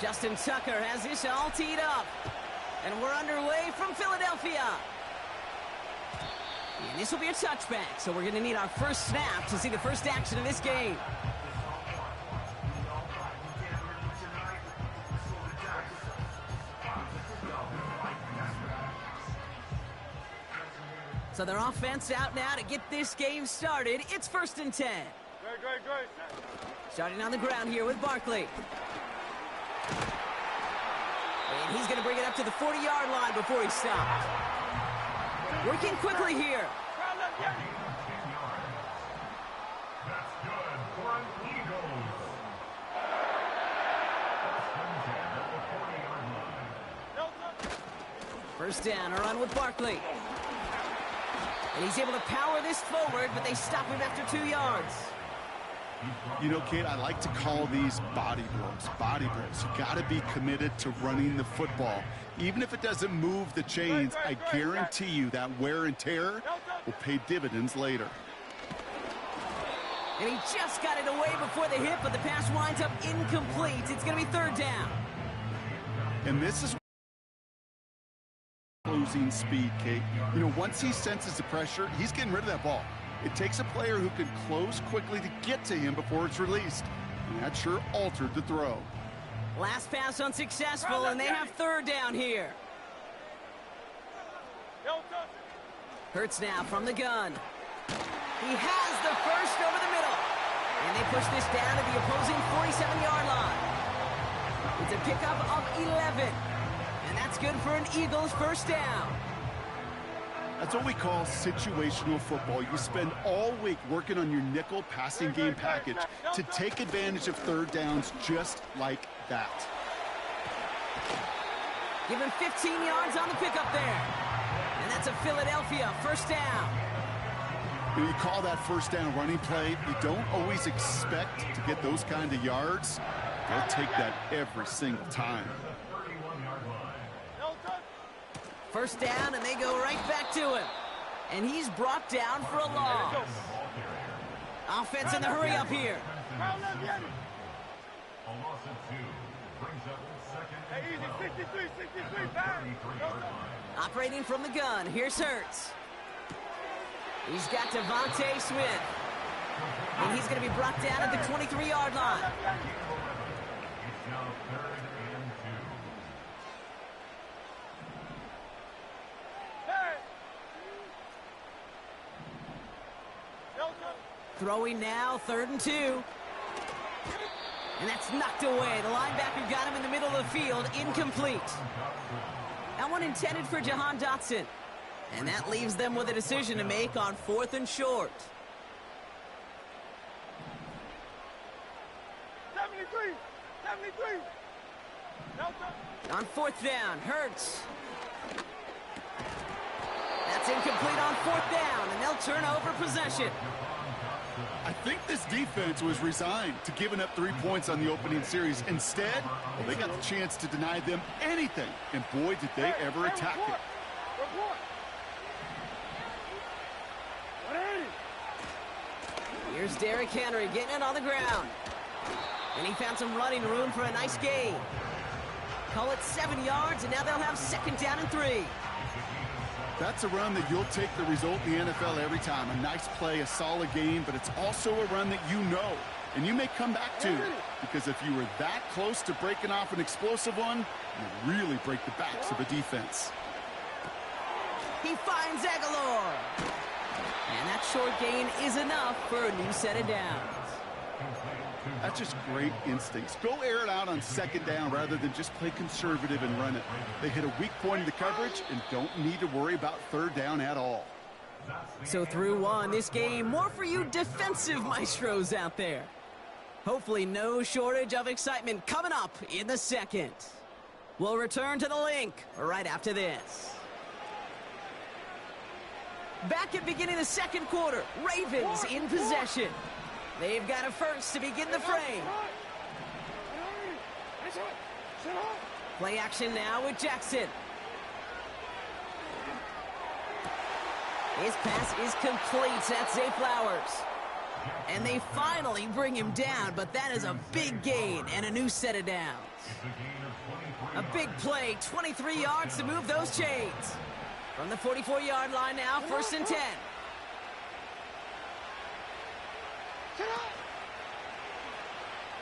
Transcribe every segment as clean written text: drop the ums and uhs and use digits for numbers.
Justin Tucker has this all teed up. And we're underway from Philadelphia. And this will be a touchback, so we're going to need our first snap to see the first action of this game. So their offense out now to get this game started. It's 1st and 10. Great. Starting on the ground here with Barkley. And he's going to bring it up to the 40-yard line before he stopped. Working quickly here. First down, a run with Barkley. And he's able to power this forward, but they stop him after 2 yards. You know, Kate, I like to call these body blows. Body blows. You got to be committed to running the football. Even if it doesn't move the chains, I guarantee you that wear and tear will pay dividends later. And he just got it away before the hit, but the pass winds up incomplete. It's going to be 3rd down. And this is closing speed, Kate. You know, once he senses the pressure, he's getting rid of that ball. It takes a player who can close quickly to get to him before it's released. And that sure altered the throw. Last pass unsuccessful, and they have 3rd down here. Hurts now from the gun. He has the first over the middle. And they push this down to the opposing 47-yard line. It's a pickup of 11. And that's good for an Eagles first down. That's what we call situational football. You spend all week working on your nickel passing game package to take advantage of 3rd downs just like that. Give him 15 yards on the pickup there. And that's a Philadelphia first down. When you call that first down running play, you don't always expect to get those kind of yards. They'll take that every single time. First down, and they go right back to him. And he's brought down for a loss. Offense in the hurry up here. Operating from the gun, here's Hurts. He's got Devontae Smith. And he's going to be brought down at the 23-yard line. Throwing now, 3rd and 2. And that's knocked away. The linebacker got him in the middle of the field, incomplete. That one intended for Jahan Dotson. And that leaves them with a decision to make on 4th and short. 73. On 4th down, Hurts. That's incomplete on 4th down, and they'll turn over possession. I think this defense was resigned to giving up 3 points on the opening series. Instead, well, they got the chance to deny them anything, and boy, did they ever attack it. Here's Derrick Henry getting it on the ground. And he found some running room for a nice gain. Call it 7 yards, and now they'll have 2nd down and 3. That's a run that you'll take the result in the NFL every time. A nice play, a solid game, but it's also a run that you know, and you may come back to. Because if you were that close to breaking off an explosive one, you really break the backs of the defense. He finds Aguilar. And that short gain is enough for a new set of downs. That's just great instincts. Go air it out on 2nd down rather than just play conservative and run it. They hit a weak point in the coverage and don't need to worry about 3rd down at all. So through one, this game, more for you defensive maestros out there. Hopefully no shortage of excitement coming up in the 2nd. We'll return to the link right after this. Back at beginning of the 2nd quarter, Ravens in possession. They've got a first to begin the frame. Play action now with Jackson. His pass is complete. That's Zay Flowers. And they finally bring him down, but that is a big gain and a new set of downs. A big play, 23 yards to move those chains. From the 44-yard line now, 1st and 10.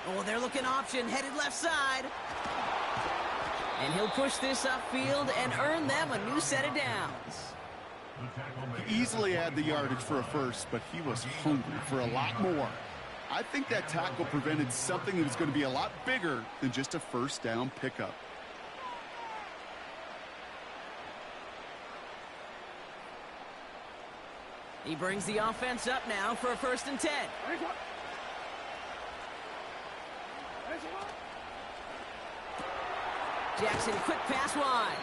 Oh, they're looking option, headed left side. And he'll push this upfield and earn them a new set of downs. He easily had the yardage for a first, but he was hungry for a lot more. I think that tackle prevented something that was going to be a lot bigger than just a first down pickup. He brings the offense up now for a 1st and 10. Jackson, quick pass wide.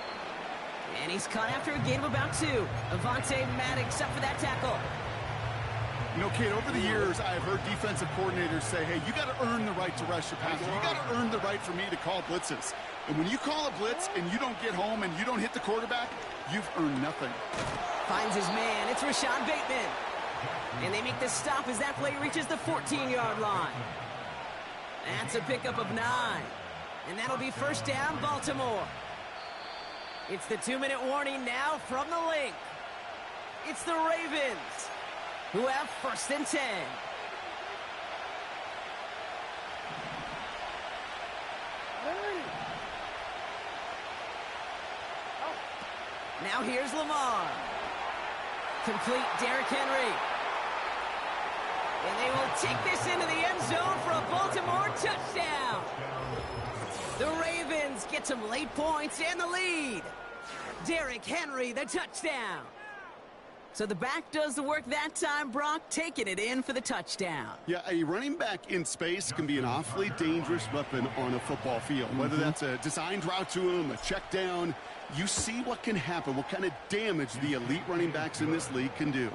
And he's caught after a gain of about 2. Avante Maddox up for that tackle. You know, Kate, over the years, I've heard defensive coordinators say, hey, you got to earn the right to rush the passer. You got to earn the right for me to call blitzes. And when you call a blitz and you don't get home and you don't hit the quarterback, you've earned nothing. Finds his man. It's Rashad Bateman. And they make the stop as that play reaches the 14-yard line. That's a pickup of 9. And that'll be 1st down, Baltimore. It's the 2-minute warning now from the link. It's the Ravens, who have 1st and 10. Now here's Lamar. Complete Derrick Henry. And they will take this into the end zone for a Baltimore touchdown. The Ravens get some late points and the lead. Derrick Henry, the touchdown. So the back does the work that time, Brock, taking it in for the touchdown. Yeah, a running back in space can be an awfully dangerous weapon on a football field. Whether that's a designed route to him, a check down, you see what can happen, what kind of damage the elite running backs in this league can do.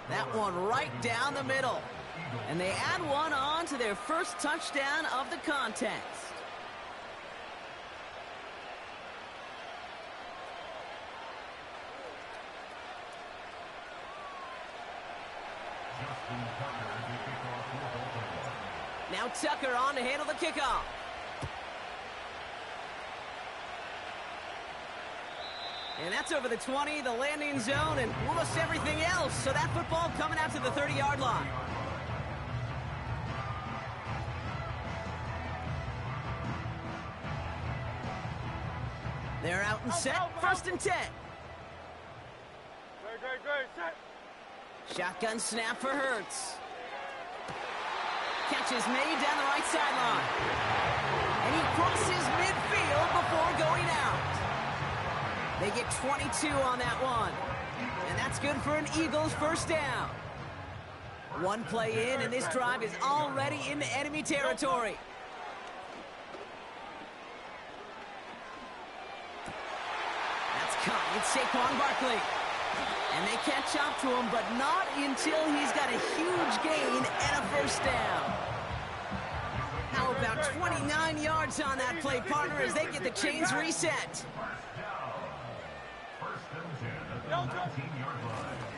That one right down the middle. And they add one on to their first touchdown of the contest. Now Tucker on to handle the kickoff. And that's over the 20, the landing zone, and almost everything else. So that football coming out to the 30-yard line. They're out and set, 1st and 10. Great, set. Shotgun snap for Hurts. Catch is made down the right sideline. And he crosses midfield before going out. They get 22 on that one. And that's good for an Eagles 1st down. One play in, and this drive is already into enemy territory. That's caught. It's Saquon Barkley. And they catch up to him, but not until he's got a huge gain and a 1st down. How about 29 yards on that play, partner, as they get the chains reset.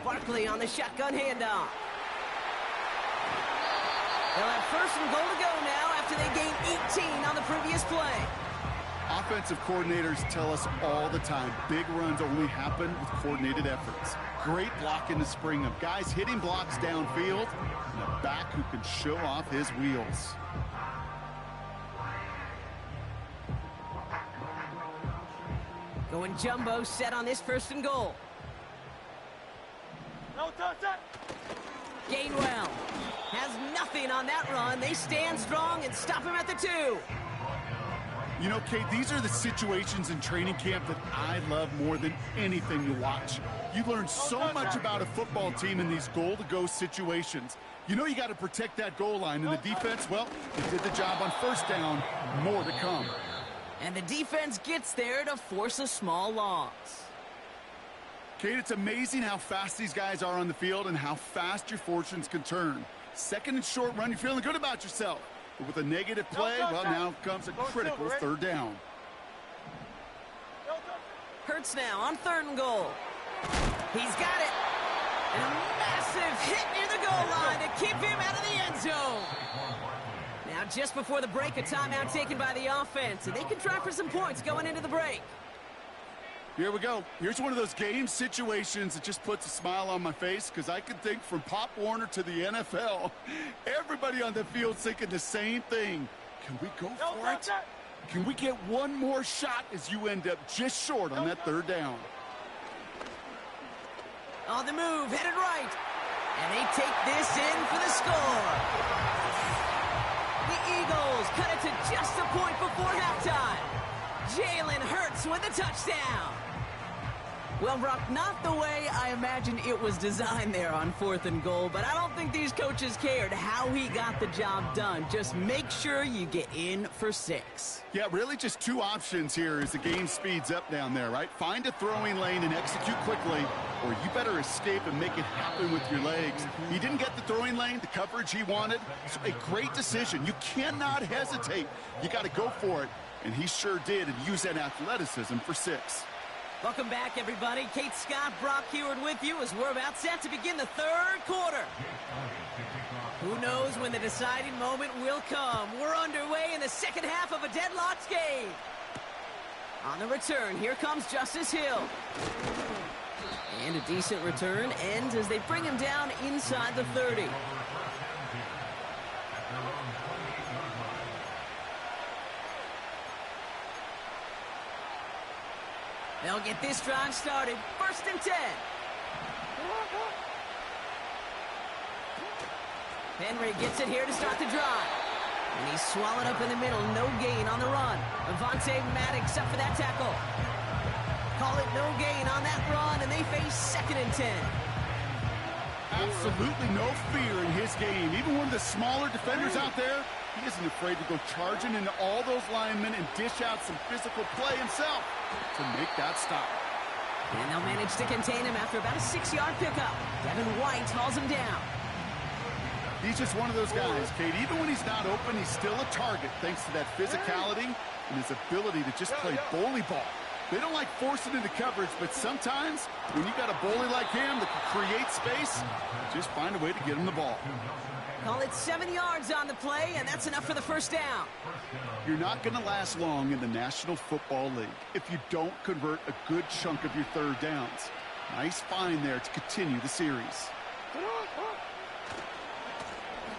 Barkley on the shotgun handoff. They'll have 1st and goal to go now after they gain 18 on the previous play. Offensive coordinators tell us all the time, big runs only happen with coordinated efforts. Great block in the spring of guys hitting blocks downfield, and a back who can show off his wheels. Going jumbo set on this 1st and goal. No touch that. Gainwell has nothing on that run. They stand strong and stop him at the 2. You know, Kate, these are the situations in training camp that I love more than anything to watch. You learn so much about a football team in these goal-to-go situations. You know you got to protect that goal line, and the defense, well, they did the job on 1st down. More to come. And the defense gets there to force a small loss. Kate, it's amazing how fast these guys are on the field and how fast your fortunes can turn. 2nd and short run, you're feeling good about yourself. But with a negative play, well, now comes a critical 3rd down. Hurts now on 3rd and goal. He's got it. And a massive hit near the goal line. trying to keep him out of the end zone. Now, just before the break, a timeout taken by the offense, and they can try for some points going into the break. Here we go. Here's one of those game situations that just puts a smile on my face because I can think from Pop Warner to the NFL. Everybody on the field's thinking the same thing. Can we go for it? Can we get one more shot as you end up just short on that third down? On the move, headed right. And they take this in for the score. The Eagles cut it to just a point before halftime. Jalen Hurts with a touchdown. Well, Brock, not the way I imagined it was designed there on 4th and goal, but I don't think these coaches cared how he got the job done. Just make sure you get in for 6. Yeah, really just two options here as the game speeds up down there, right? Find a throwing lane and execute quickly, or you better escape and make it happen with your legs. He didn't get the throwing lane, the coverage he wanted. So a great decision. You cannot hesitate. You got to go for it, and he sure did, and use that athleticism for 6. Welcome back, everybody. Kate Scott, Brock Heward with you as we're about set to begin the third quarter. Who knows when the deciding moment will come? We're underway in the second half of a deadlocked game. On the return, here comes Justice Hill. And a decent return ends as they bring him down inside the 30. They'll get this drive started. 1st and 10. Henry gets it here to start the drive. And he's swallowed up in the middle. No gain on the run. Avonte Maddox up for that tackle. Call it no gain on that run, and they face 2nd and 10. Absolutely no fear in his game. Even one of the smaller defenders out there, he isn't afraid to go charging into all those linemen and dish out some physical play himself to make that stop. And they'll manage to contain him after about a 6-yard pickup. Devin White hauls him down. He's just one of those guys, Kate. Even when he's not open, he's still a target thanks to that physicality and his ability to just play bully ball. They don't like forcing into coverage, but sometimes when you got a bully like him that can create space, just find a way to get him the ball. Call it 7 yards on the play, and that's enough for the first down. You're not going to last long in the National Football League if you don't convert a good chunk of your third downs. Nice find there to continue the series.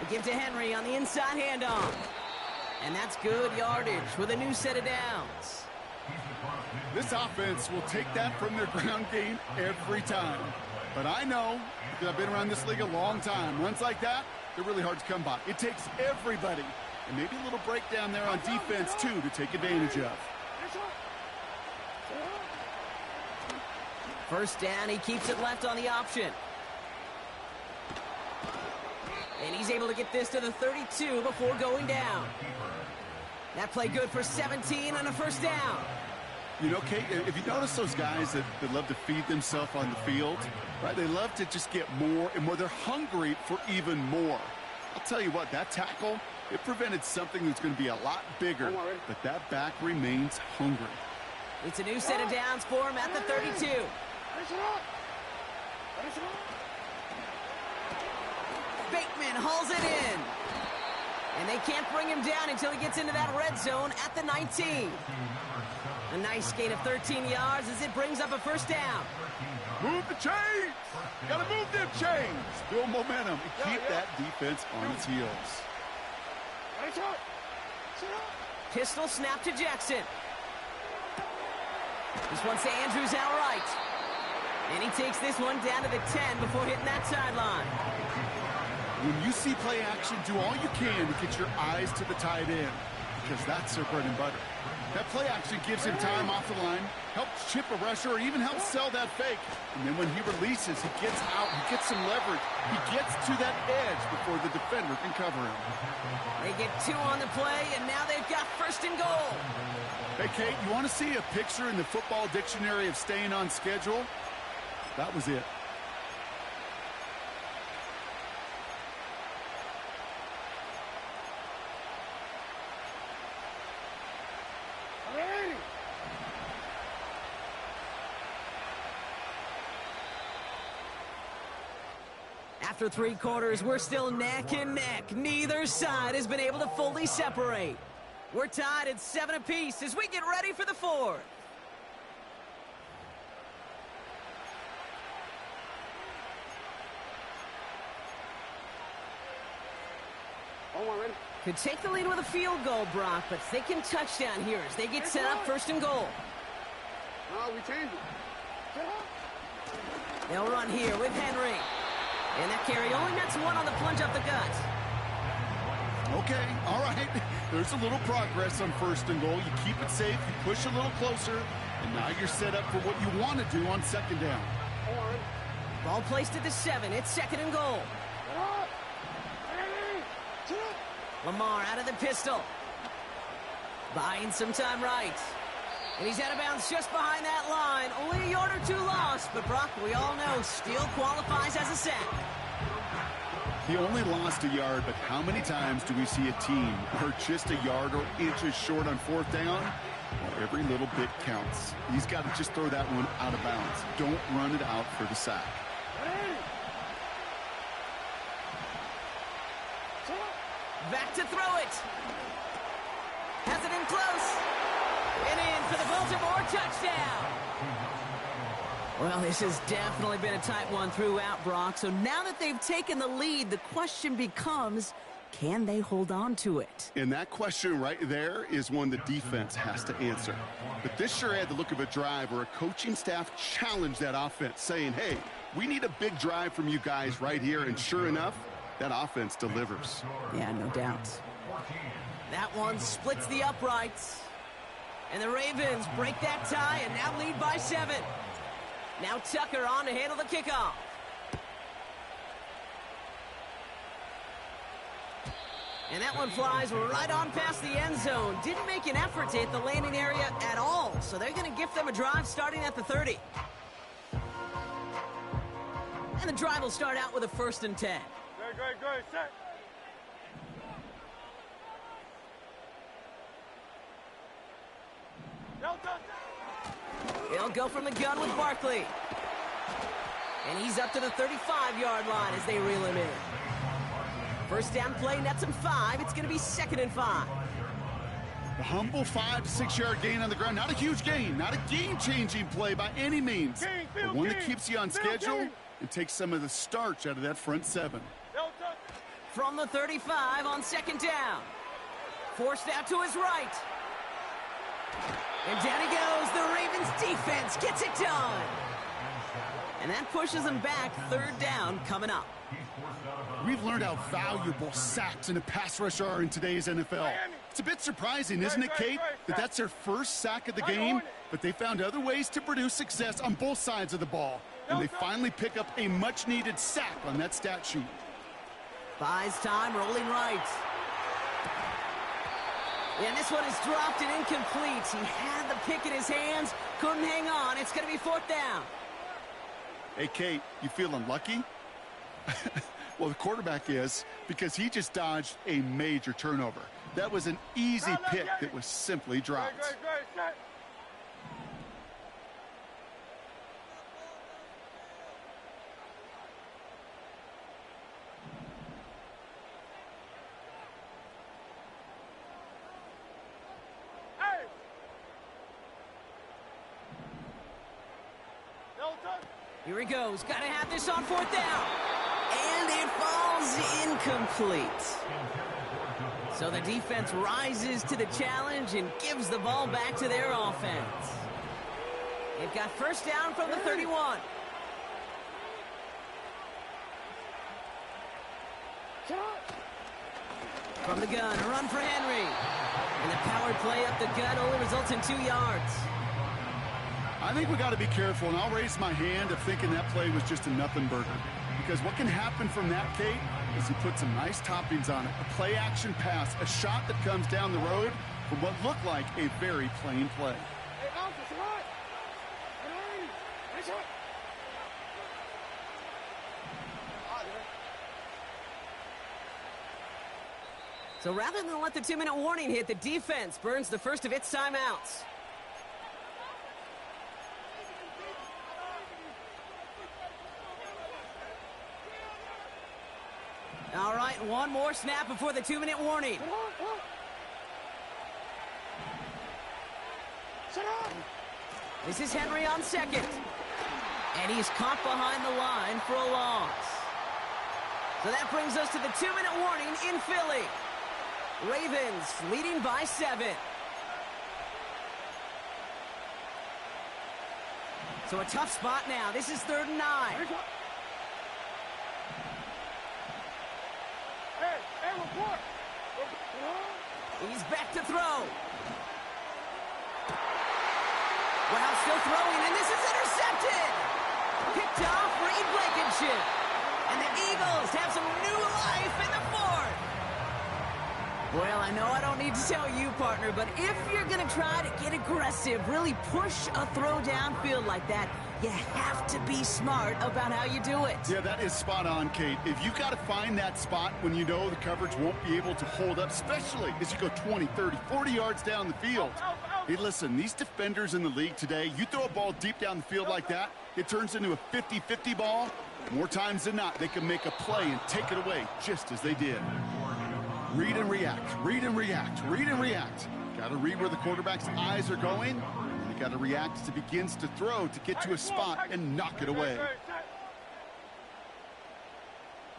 They give to Henry on the inside handoff. And that's good yardage with a new set of downs. This offense will take that from their ground game every time. But I know, because I've been around this league a long time, runs like that, they're really hard to come by. It takes everybody, and maybe a little breakdown there on defense, too, to take advantage of. 1st down, he keeps it left on the option. And he's able to get this to the 32 before going down. That play good for 17 and a 1st down. You know, Kate, if you notice those guys that love to feed themselves on the field, right? They love to just get more and more. They're hungry for even more. I'll tell you what, that tackle, it prevented something that's going to be a lot bigger, but that back remains hungry. It's a new set of downs for him at the 32. Bateman hauls it in. And they can't bring him down until he gets into that red zone at the 19. A nice gain of 13 yards as it brings up a 1st down. Move the chains! Gotta move them chains! Build momentum and keep that defense on its heels. Pistol snap to Jackson. This one's to Andrews outright. And he takes this one down to the 10 before hitting that sideline. When you see play action, do all you can to get your eyes to the tight end, because that's their bread and butter. That play action gives him time off the line, helps chip a rusher, or even helps sell that fake. And then when he releases, he gets out, he gets some leverage. He gets to that edge before the defender can cover him. They get 2 on the play, and now they've got 1st and goal. Hey, Kate, you want to see a picture in the football dictionary of staying on schedule? That was it. After 3 quarters, we're still neck and neck. Neither side has been able to fully separate. We're tied at 7 apiece as we get ready for the 4th. Ready? Could take the lead with a field goal, Brock, but thinking touchdown here as they get set up 1st and goal. No, we changed it. They'll run here with Henry. And that carry only nets 1 on the plunge up the gut. Okay, all right. There's a little progress on 1st and goal. You keep it safe, you push a little closer, and now you're set up for what you want to do on 2nd down. Ball placed at the 7. It's 2nd and goal. Lamar out of the pistol. Buying some time right. And he's out of bounds just behind that line. Only a yard or 2 lost, but Brock, we all know, still qualifies as a sack. He only lost a yard, but how many times do we see a team who are just a yard or inches short on 4th down? Well, every little bit counts. He's got to just throw that one out of bounds. Don't run it out for the sack. Back to throw it. Has it in close. And in for the Baltimore touchdown. Well, this has definitely been a tight one throughout, Brock. So now that they've taken the lead, the question becomes, can they hold on to it? And that question right there is one the defense has to answer. But this sure had the look of a drive where a coaching staff challenged that offense, saying, hey, we need a big drive from you guys right here. And sure enough, that offense delivers. Yeah, no doubt. That one splits the uprights. And the Ravens break that tie and now lead by 7. Now Tucker on to handle the kickoff. And that one flies right on past the end zone. Didn't make an effort to hit the landing area at all. So they're going to gift them a drive starting at the 30. And the drive will start out with a 1st and 10. Great, set. He'll go from the gun with Barkley. And he's up to the 35-yard line as they reel him in. 1st down play nets him 5. It's going to be 2nd and 5. The humble 5 to 6 yard gain on the ground. Not a huge gain, not a game-changing play by any means. But one that keeps you on schedule and takes some of the starch out of that front 7. From the 35 on 2nd down. Forced out to his right. And down he goes. The Ravens defense gets it done. And that pushes them back. 3rd down coming up. We've learned how valuable sacks in a pass rush are in today's NFL. It's a bit surprising, isn't it, Kate, that that's their first sack of the game, but they found other ways to produce success on both sides of the ball. And they finally pick up a much-needed sack on that stat sheet. Buys time, rolling right. And this one is dropped and incomplete. He had the pick in his hands, couldn't hang on. It's going to be 4th down. Hey, Kate, you feeling lucky? Well, the quarterback is, because he just dodged a major turnover. That was an easy pick that was simply dropped. Great, set. Here he goes. Got to have this on 4th down. And it falls incomplete. So the defense rises to the challenge and gives the ball back to their offense. They've got 1st down from the 31. From the gun, a run for Henry. And the power play up the gut only results in 2 yards. I think we got to be careful, and I'll raise my hand of thinking that play was just a nothing burger. Because what can happen from that, Kate, is he put some nice toppings on it. A play-action pass, a shot that comes down the road from what looked like a very plain play. So rather than let the 2-minute warning hit, the defense burns the first of its timeouts. All right, one more snap before the 2-minute warning. This is Henry on second. And he's caught behind the line for a loss. So that brings us to the 2-minute warning in Philly. Ravens leading by 7. So a tough spot now. This is 3rd and 9. Hey, report. He's back to throw. Well, still throwing, and this is intercepted. Picked off Reed Blankenship. And the Eagles have some new life in the 4th. Well, I know I don't need to tell you, partner, but if you're going to try to get aggressive, really push a throw downfield like that, you have to be smart about how you do it. Yeah, that is spot on, Kate. If you got to find that spot when you know the coverage won't be able to hold up, especially as you go 20, 30, 40 yards down the field. Hey, listen, these defenders in the league today, you throw a ball deep down the field like that, it turns into a 50-50 ball. More times than not, they can make a play and take it away, just as they did. Read and react, read and react, read and react. Got to read where the quarterback's eyes are going, and you got to react as it begins to throw to get to a spot and knock it away.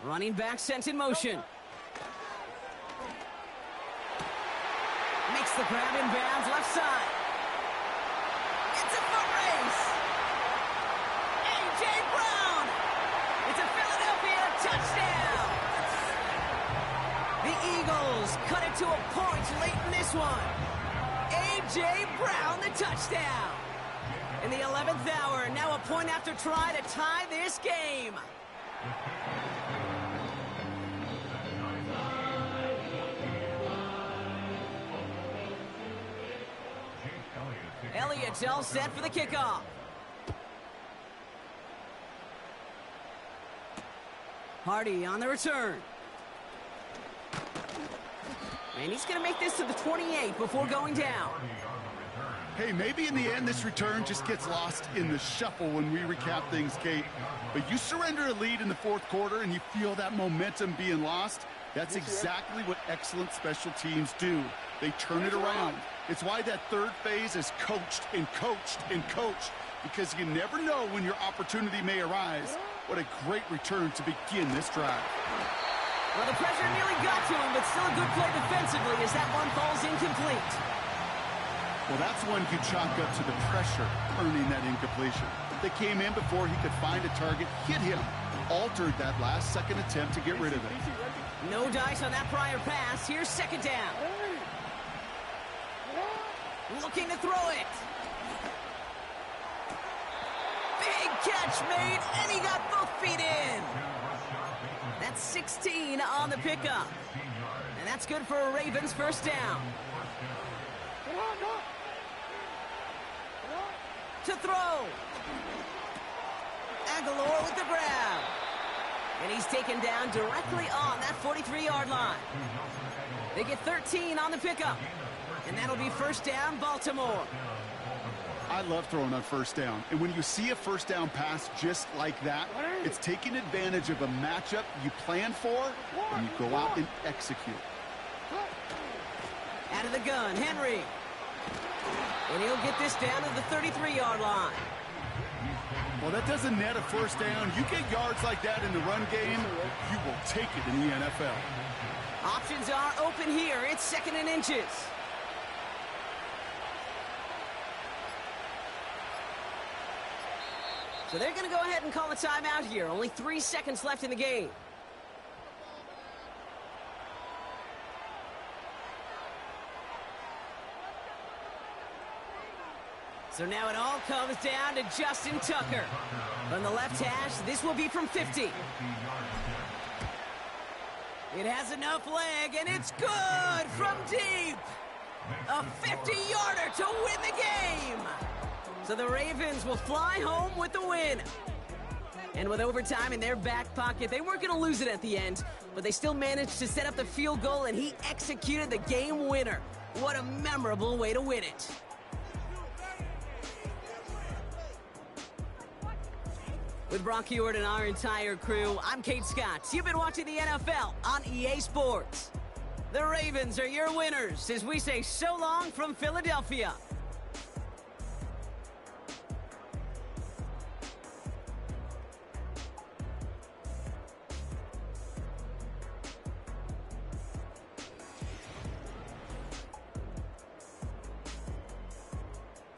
Running back sent in motion. Makes the grab in bounds left side. It's a foot race. A.J. Brown. It's a Philadelphia touchdown. The Eagles cut it to a point late in this one. A.J. Brown, the touchdown. In the 11th hour, now a point after try to tie this game. Elliott's all set for the kickoff. Hardy on the return. And he's going to make this to the 28 before going down. Hey, maybe in the end this return just gets lost in the shuffle when we recap things, Kate. But you surrender a lead in the 4th quarter and you feel that momentum being lost. That's exactly what excellent special teams do. They turn it around. It's why that 3rd phase is coached and coached and coached, because you never know when your opportunity may arise. What a great return to begin this drive. Well, the pressure nearly got to him, but still a good play defensively as that one falls incomplete. Well, that's one you chalk up to the pressure earning that incompletion. They came in before he could find a target, hit him, altered that last-second attempt to get rid of it. No dice on that prior pass. Here's 2nd down. Looking to throw it. Big catch made, and he got both feet in. That's 16 on the pickup. And that's good for a Ravens 1st down. To throw. Aguilar with the grab. And he's taken down directly on that 43-yard line. They get 13 on the pickup. And that'll be 1st down, Baltimore. I love throwing on 1st down. And when you see a 1st down pass just like that, it's taking advantage of a matchup you plan for, and you go out and execute. Out of the gun, Henry. And he'll get this down to the 33-yard line. Well, that doesn't net a 1st down. You get yards like that in the run game, you will take it in the NFL. Options are open here. It's 2nd and inches. So they're going to go ahead and call a timeout here. Only 3 seconds left in the game. So now it all comes down to Justin Tucker. On the left hash, this will be from 50. It has enough leg, and it's good from deep. A 50-yarder to win the game. So the Ravens will fly home with the win. And with overtime in their back pocket, they weren't going to lose it at the end, but they still managed to set up the field goal, and he executed the game winner. What a memorable way to win it. With Brock Heward and our entire crew, I'm Kate Scott. You've been watching the NFL on EA Sports. The Ravens are your winners as we say so long from Philadelphia.